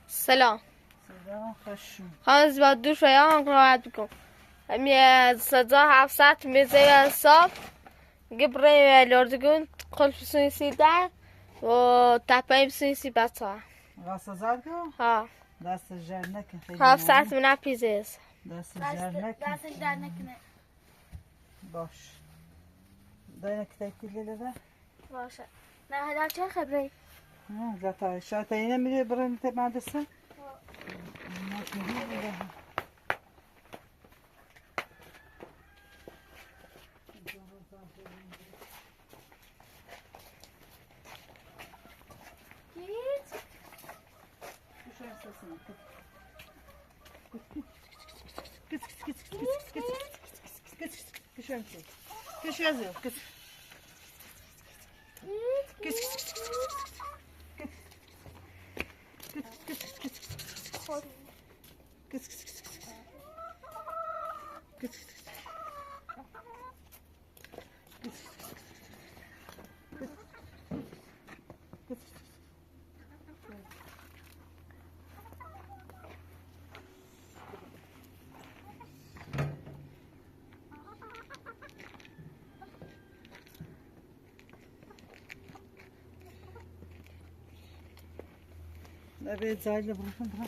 سلام. سلام خوشم. خانز با دو شویا هم راحت بکن. همی صدا 700 میزه حساب. گبره لردگون قلب سویسی ده و تپایم سویسی بچه ها. واسه زرگو؟ ها. دست جر نکن خیلی. 700 من پیزه. دست جر نکن. دست جر نکنه. باش. داینه که تکیلی لده؟ باشه. نه هلا چه خبری؟ زتا شاید اینه میره برن ته مدرسه؟ نبي زايد بروحهم بها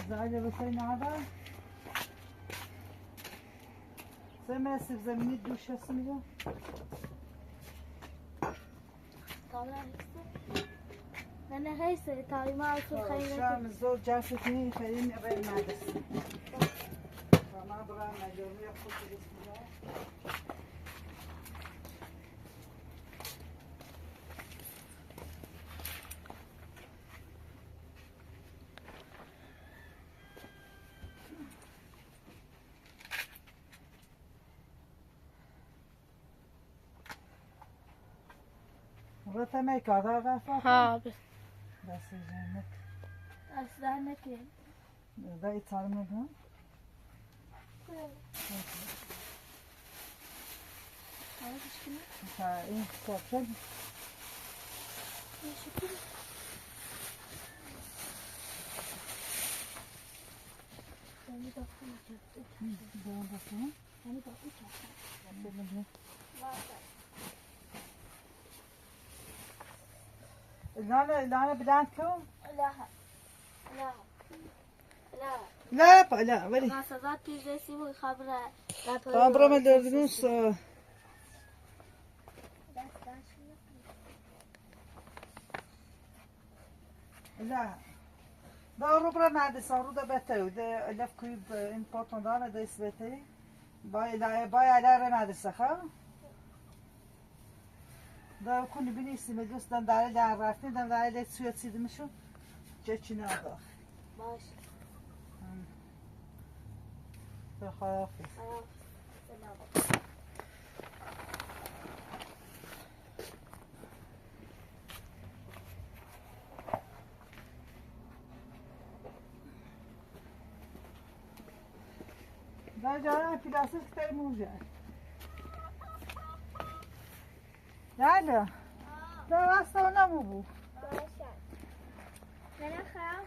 زايد بسوي نعبا سمع سيف زميني دوش اسمه طالع أنا هيسة تاي ما أوصل خير شام الزول جالستني خليني أبين المدرسة فما برا مجرمي أخذ الاسمه رتمه کارا رفت ها بس. دست جنک دست در نکنه دا ایتال میگم تا این کافل لانا بلانكم لا لا لا لا ولي ما صدات بيزي سيبو خبره خبره ما دردنوس لا دا روبرا مهندس رو دا بته ده الف کوی امپورتون دانه ده اسبته بای علیه مدرسه خواه دا کنی بینیستی مدرس دن داره در رفتی دن داره لیت سویت سیده میشون چه چی ناداخ باش بخواه دا جانه پلاسیک تای موجه یالا دا واسه نمو بو باشه من خیال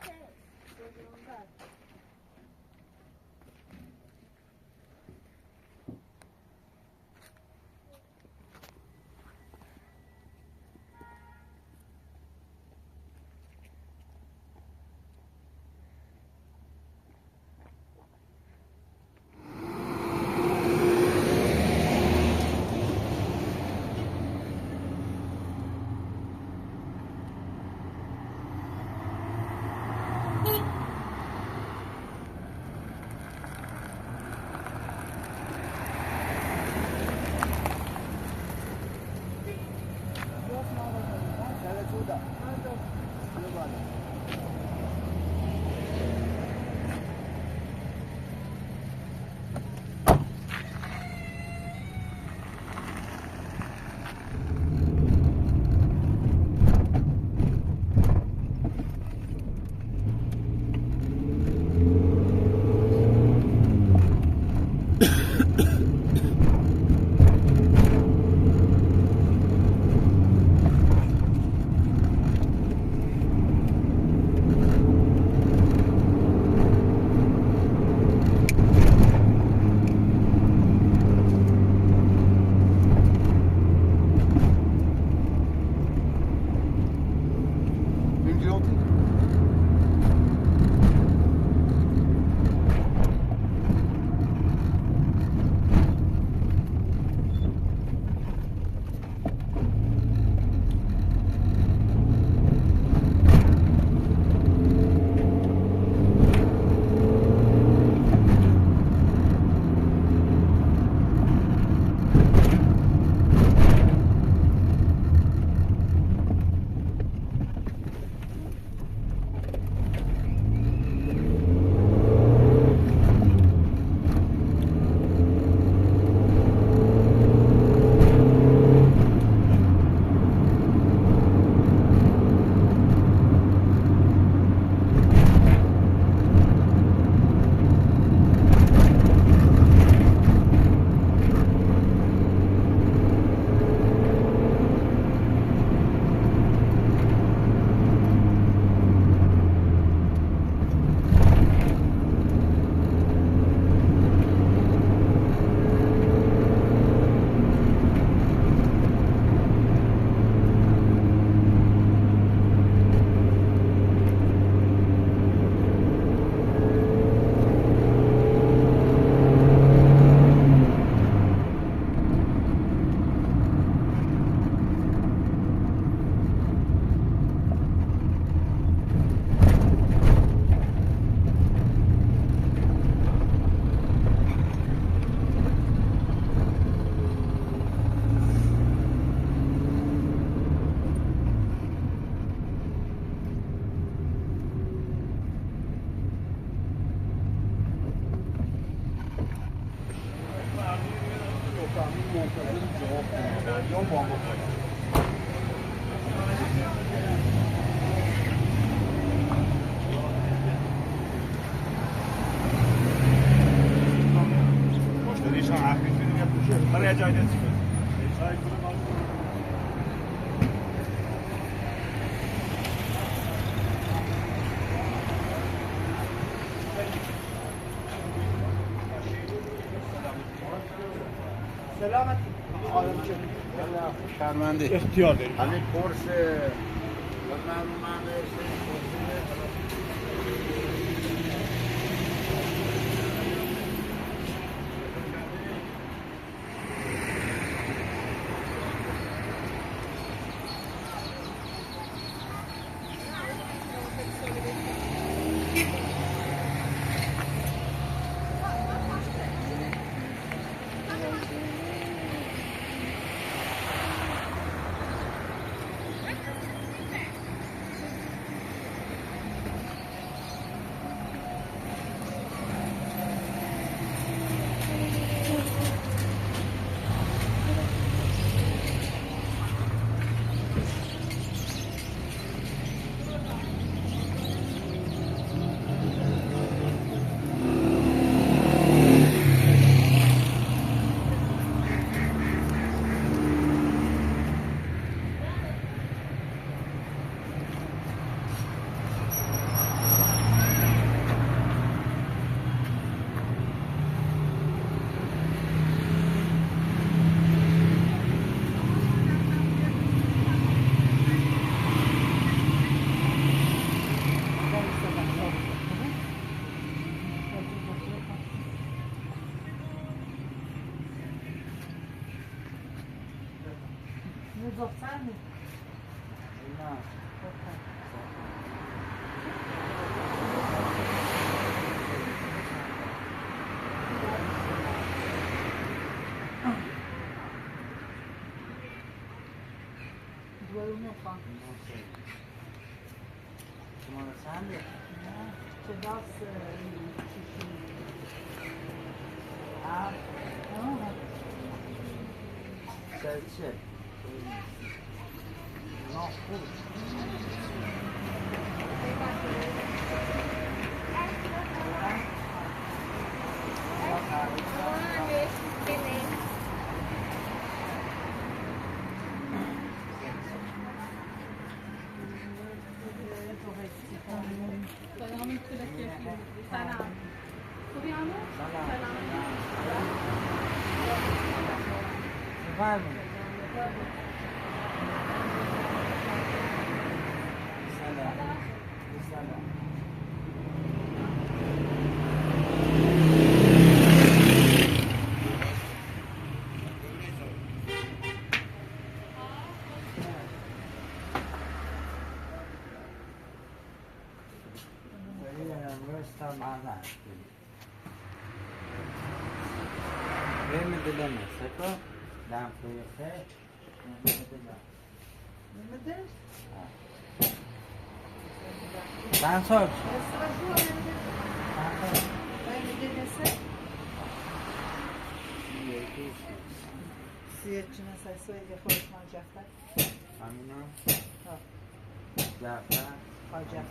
مشتریش هم حقیقی میگه برای جای نزدیک سلامتی. شرمنده اختیار داریم همین پرسه و من نزافتنی. دوباره میخوام. شما چنده؟ چه داست چیشی؟ چه؟ نه خوب سلام خوبی عمو؟ سلام بفرمایید سلام Vermediler sako. Dam koyuyor. Neden? Ben sor. Ben de neyse. Siyetçine sayısı ve konuşman Cafer. Amina. Ha. Cafer. Cafer.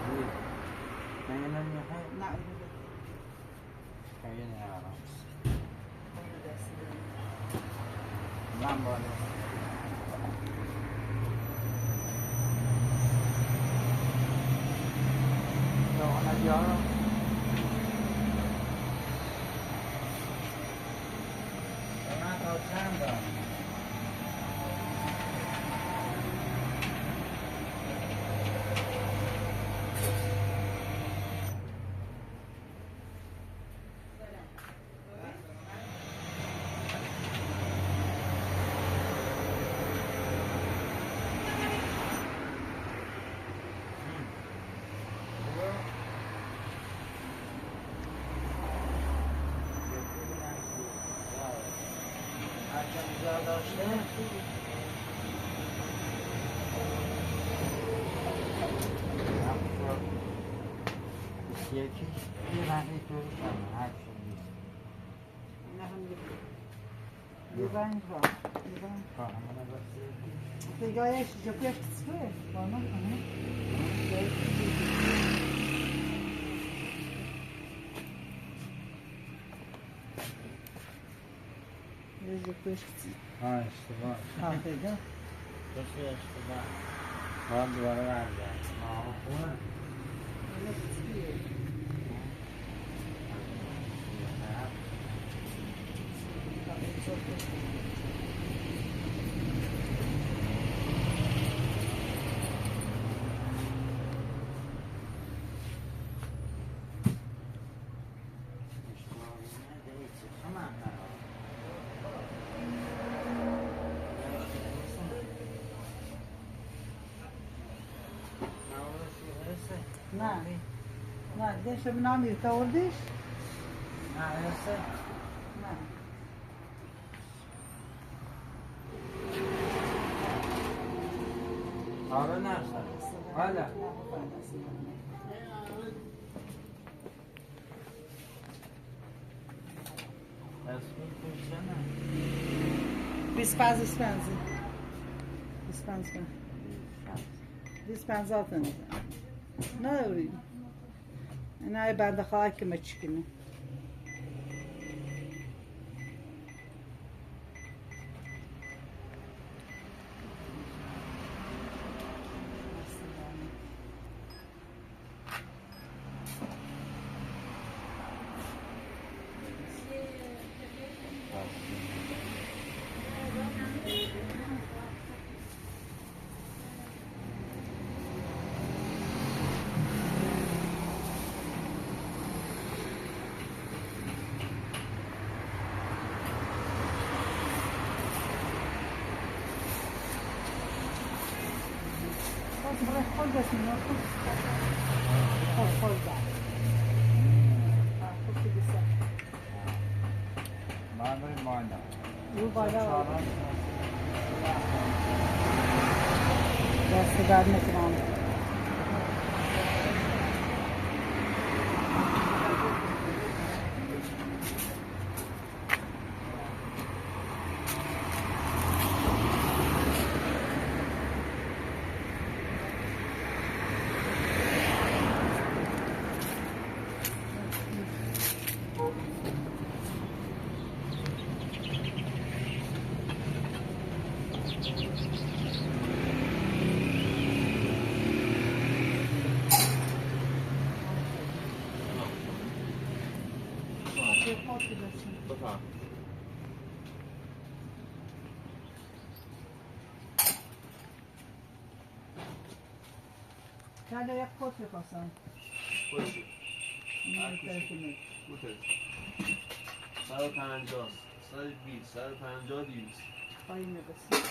Sivil. Ben yanım yok. Ne öyle? Kayın yaram. Onu dersin. Ben böyle. Yo, ona diyorum. Ona kalacağım da. یکی یه رنگی توی کنم هر چی نه هم یه رنگ را یه رنگ همه بسی دیگه جبه کسبه بانا یه جبه کسبه ها اشتباه ها دیگه کسی اشتباه باید دوباره برگرد خوبه نه نه دیگه شب نامیر تا وردیش نه ایسه نه آره نرسه حالا اسمی کشه نه dispensa altında. Ne öyle? Ne ben de hakime çıkayım. خود بسیم خود دار خود بسیم من بریم بالا رو بالا دست درد نکنم Sen de yak pot yaparsan. باشی Bunları terkini. بوتل 150 120 150 200 Payını basın.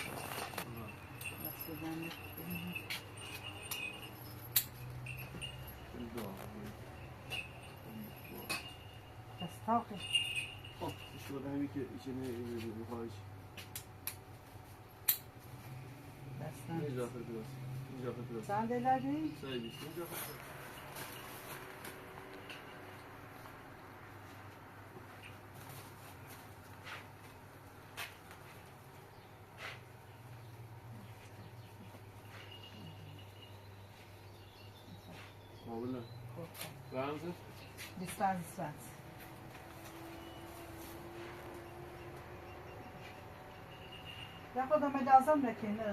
Nasıl ben de. Tastakı. خب شده همی که ایشونه میخواهش Destan. اینجا فرد درست اینجا فرد درست Sen de ileride. 120 اینجا فرد درست قابله رمزه Dispens. Ya خودم لازم بکنه.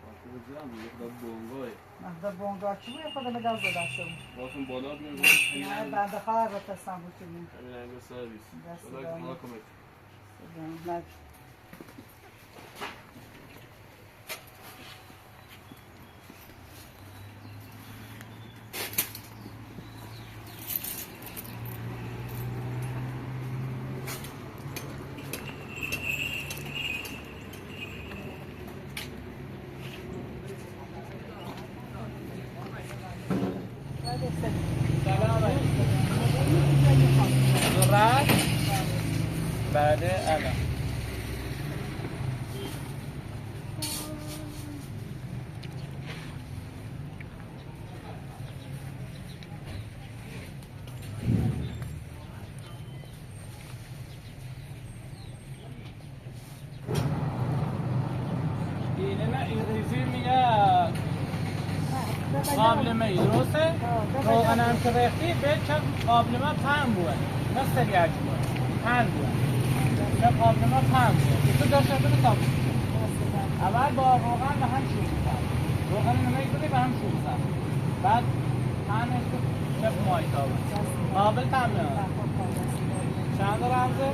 وقتی بزرم یه خدا بونگاه من بونگا چی بود خودم لازم داشتم. باتون بالا بیان نه بنده خواهر رو تصمیم کنیم. همین انگل سرویس دست خدا دارم. کمک کنید نه ذرت بعد الان قابلمه درسته؟ روغن هم که ریختی به چند قابلمه پهن بود مثل یک بود پهن بود چه قابلمه پهن بود تو داشته کنه تا بود اول با روغن به هم شروع کرد روغن نمک بودی به هم شروع کرد بعد پهنش بود چه مایی تا بود قابل تمنه چند داره همزه؟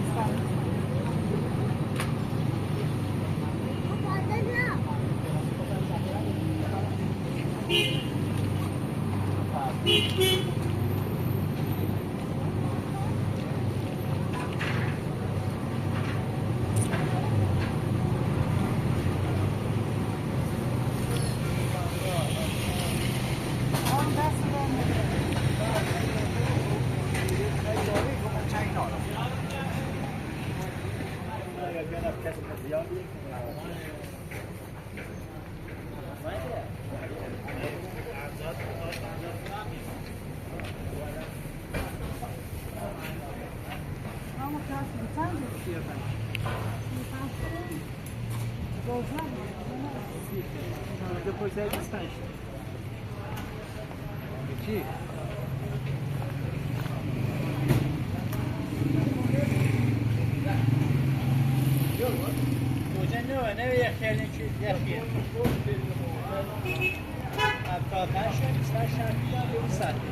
Depois é distante. Aqui? کجا نه یه خیلی چیز یخیه حتی تنشون استشن بیان ساعتی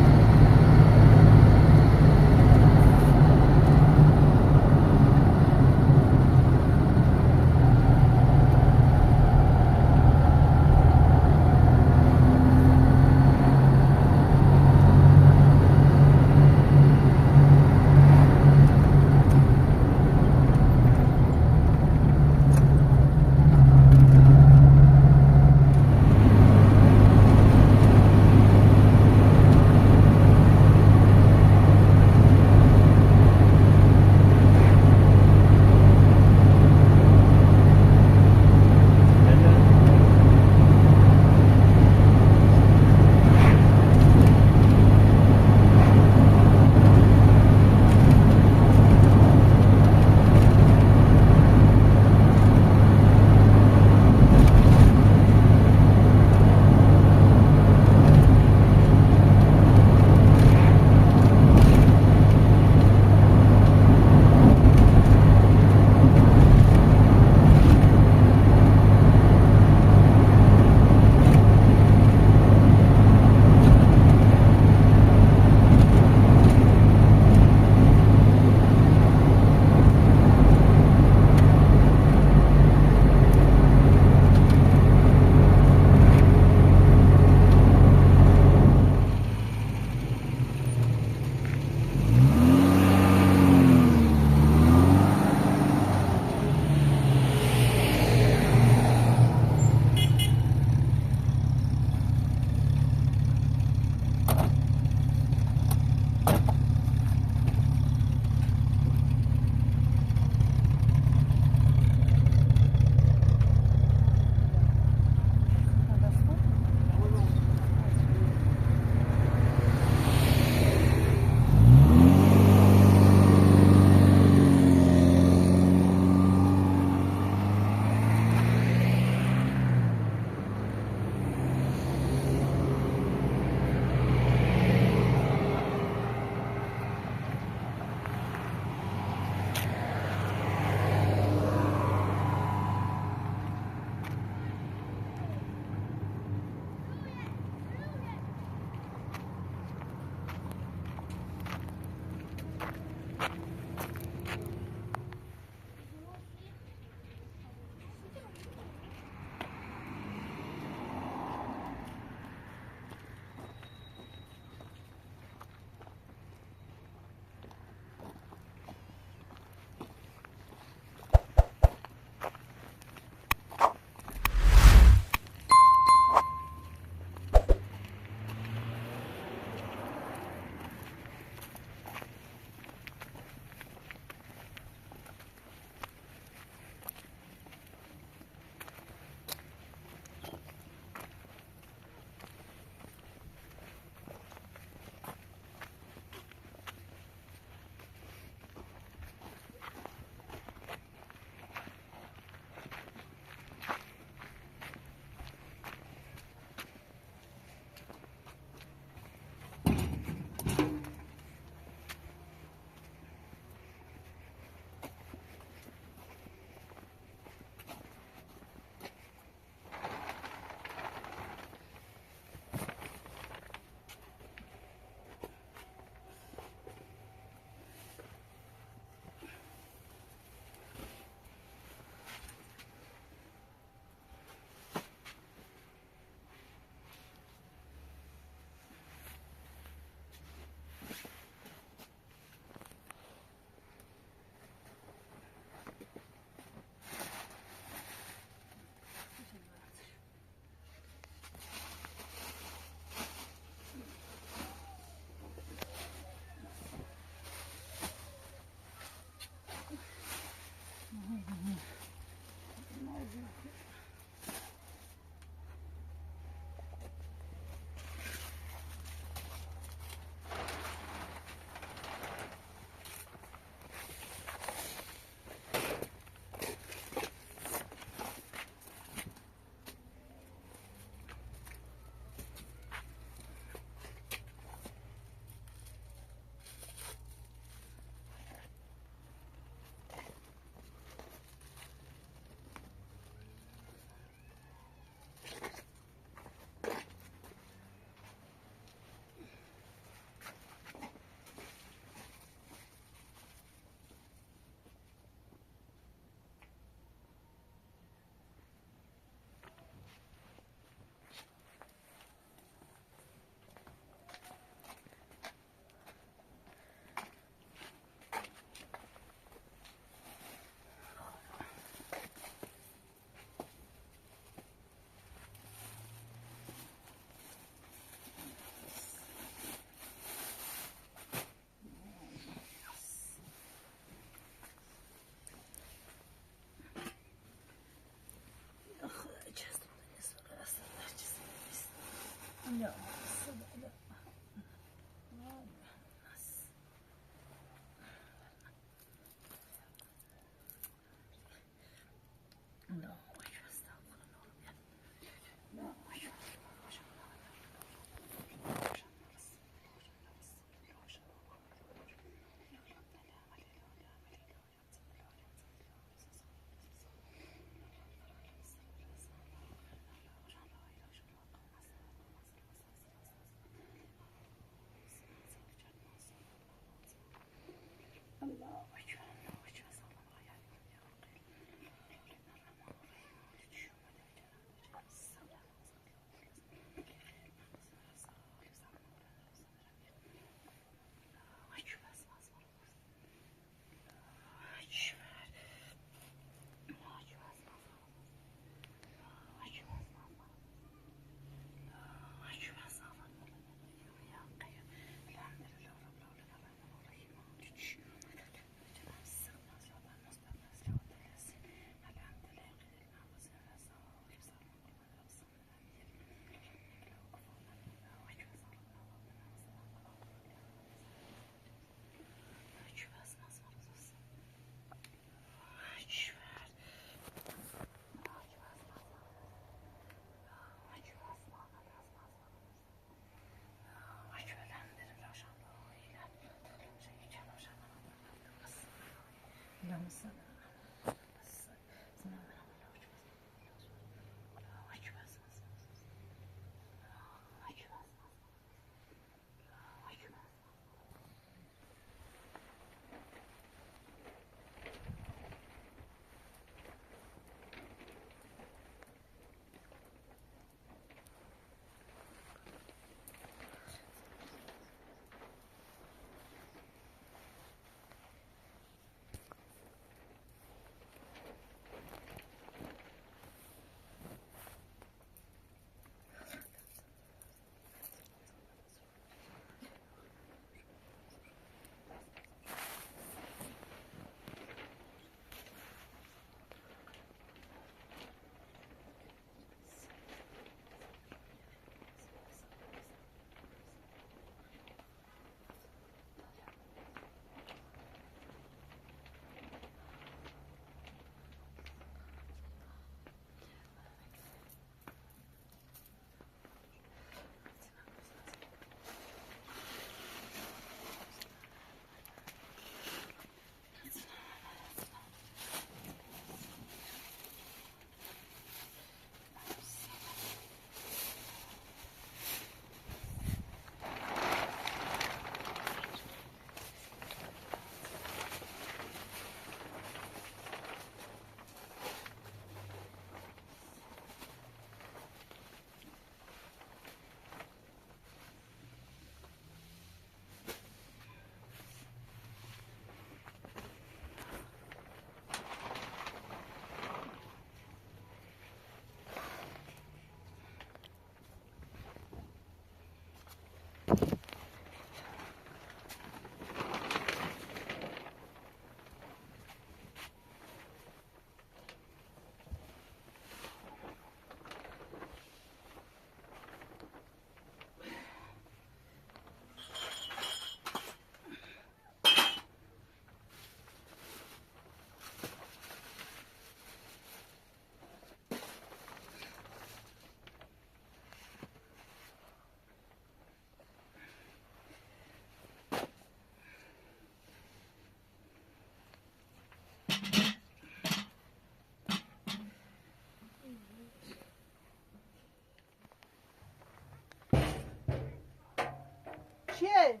چیه؟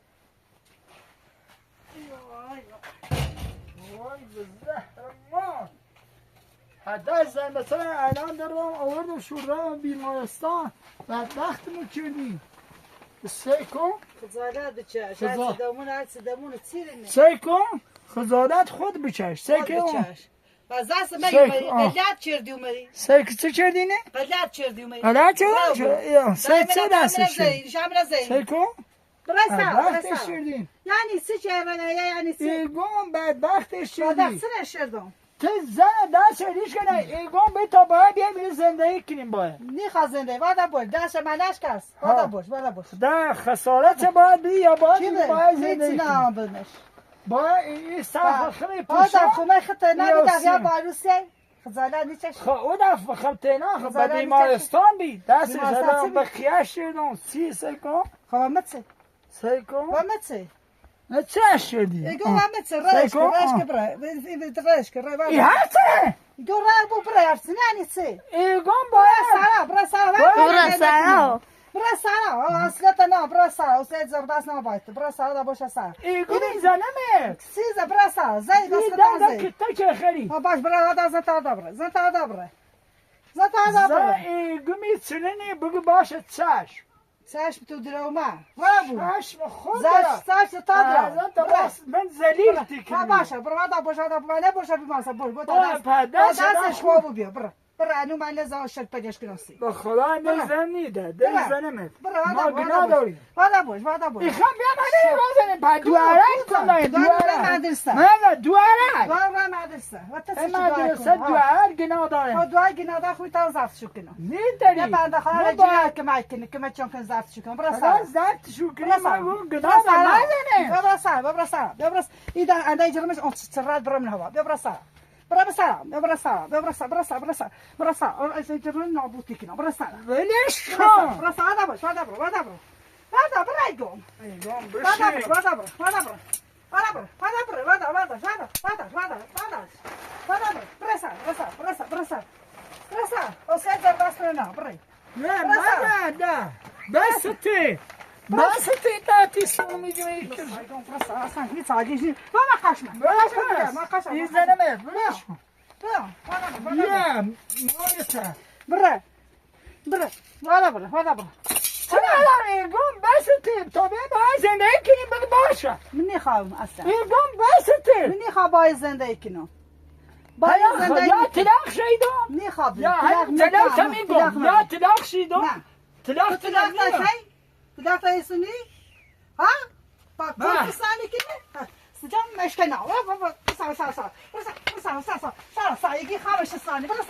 وای به زهرمان حدای زن مثلا الان دارم آوردم شورا بیمارستان بدبختمون کردیم سعی کن خزادت بچش صدامون چیرینه سعی کن خزادت خود بچش سعی کن باز دست مگه قلت چردی اومدی سعی چه کردینه؟ قلت چردی اومدی قلت چردی؟ سعی چه دستش کردی؟ سعی کن بدبختش کردین یعنی سی چه یعنی سی ایگون بدبختش کردی بدبختش کردم تو زن دست ریش کنه ایگون به تا باید بیایی زندگی کنیم باید نیخوا زنده وادا باش دست منش کس وادا باش ده خسارت باید بی یا باید باید هیچ زندگی نه کنیم بنش باید این سرخ خیلی وادا پوشا خونه خطه نمیده یا باروسی خزاله نیچش او دا خلطینا به بیمارستان بی دست زدن به خیاش شدن 3 سکون خب متسه سکون و متسه نه چه شدی؟ ایگو و متسه رشک برای ای هسته؟ ایگو رای بو برای افسنه نیسه ایگون باید برای سارا برای سارا اصلت نه برای سارا اصلت زبردست نه باید برای سارا دا باشه سارا ایگون زنمه سیزه برای سارا زید اصلت دا زید کتا که خری باش برای وادا زنتا دبره زن ایگون میتونی بگو باشه چشم ساش تو دروما وابو چشم خود ساش تا درا من زلیل تیکنی باشه برای وادا باشه باشه بیمارسه بود دستش خوابو بیا برای انو من لذا شد پیداش کناسی به خدا نزن نیده دل زنمت ما گناه داریم وادا باش ایخوام بیا منه روزنه با دوارک کنه دوارک دواره مدرسه مدرسه دوار گناه داره دوار گناه داره خوی تا زفت شو کنم نیداری یه بنده خواهر جنر که مای کنی که من چون کن زفت شو کنم برای خدا زفت شو کنی ما گناه داره نزنه برای سر ایده انده جرمش اون چرد برای من هوا برای سر برا از اینجوری نابودی کنم برا ولش کن برا وادا باش وادا برای گم نه بسته داتی سو میگویی که این زنمه ولش کن برا چرا ایگون بسته تا به باید زندگی کنیم بگه باشه من نخواهم اصلا ایگون بسته من نخواهم باید زندگی کنم یا تلاق شیدم نخواهم یا تلاق میگم یا تلاق شیدم تلاق تلاق تایسونی ها با کلفستانی کنی سجام مشکل سا یکی خامش ثانی برا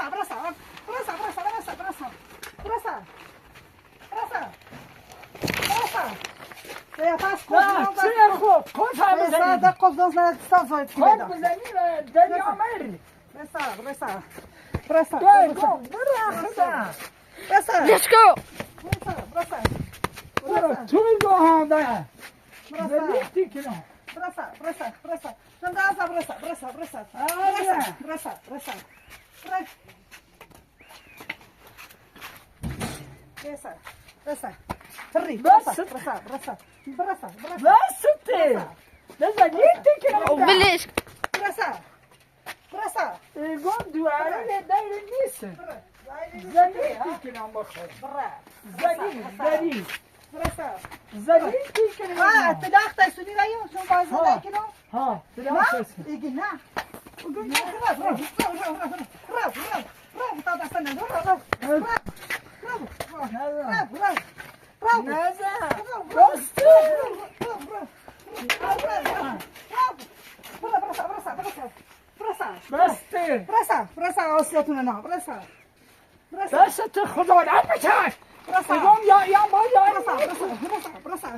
یا پاس خوب کن فهم در قبض نه سازوید کن بزنی و دنیا مری برسا Let's تو میگو ها ده زلیتی کنم بسته ده زلیتی کنم Village. ایگون دواره دایر نیست زلیتی کنم بخور زلیتی کنم تلاق تایسونی رایو چون باید زندگی کنم ها تلاق تایسونی ایگی نه بسته برسا آسیاتونه نه برسا دست خدا نبچش ایگون یا برسا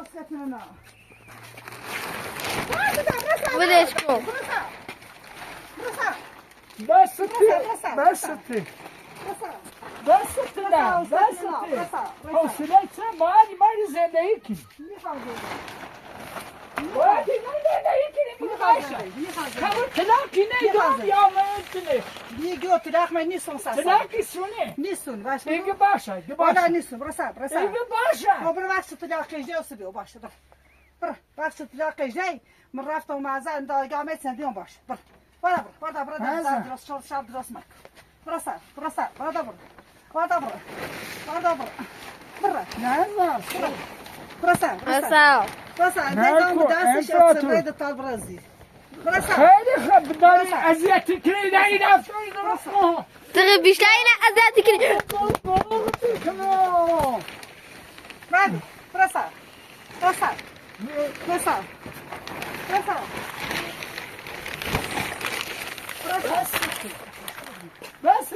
آسیاتونه نه Village go. بسته حوصله چه باید زندگی کنی باید زندگی کنی باشه تلاقی نیدم یا منتنه دیگه تلاق من نیستم ساسا تلاقی سونه نیستم باشه ایگه باشه وادا نیستم برسا ایگه باشه برو وقت تلاق کجی اوسبی باشه برو وقت تلاق کجی من رفتم معزن داگه میت سندیون باشه برو درست شب درست مک برسا نه Asal. نظام دستش استفاده طال برازی خیلی خوب داری اذیتی کنی داری دفتری درست کن ترى بيشتاين أزاتي كده. برسا بس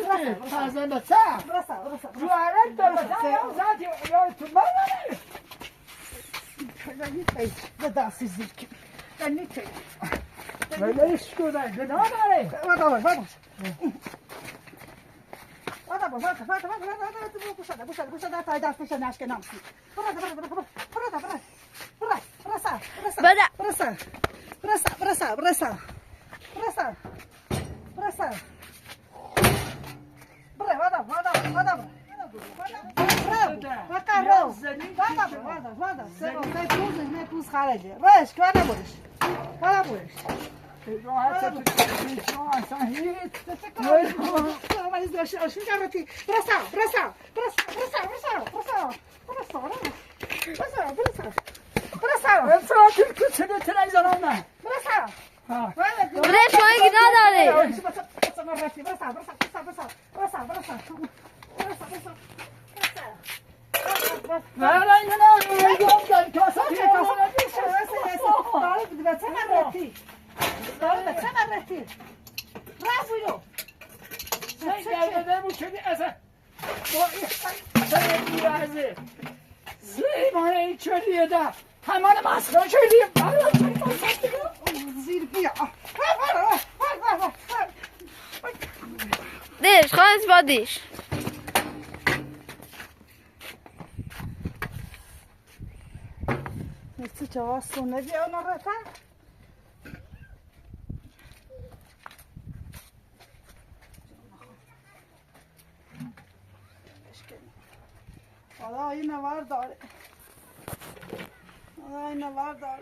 تازه بسا جوارت تو بسا یا ذاتی یا تو برنامه بداسی زیرکی ولیش کنه گناه داره بده شما گناه داره همان مسخره شدیم زیر بیا دیش خواهد بادیش Neste ceva sona dia na rata. Valla yine var da. Valla yine var da.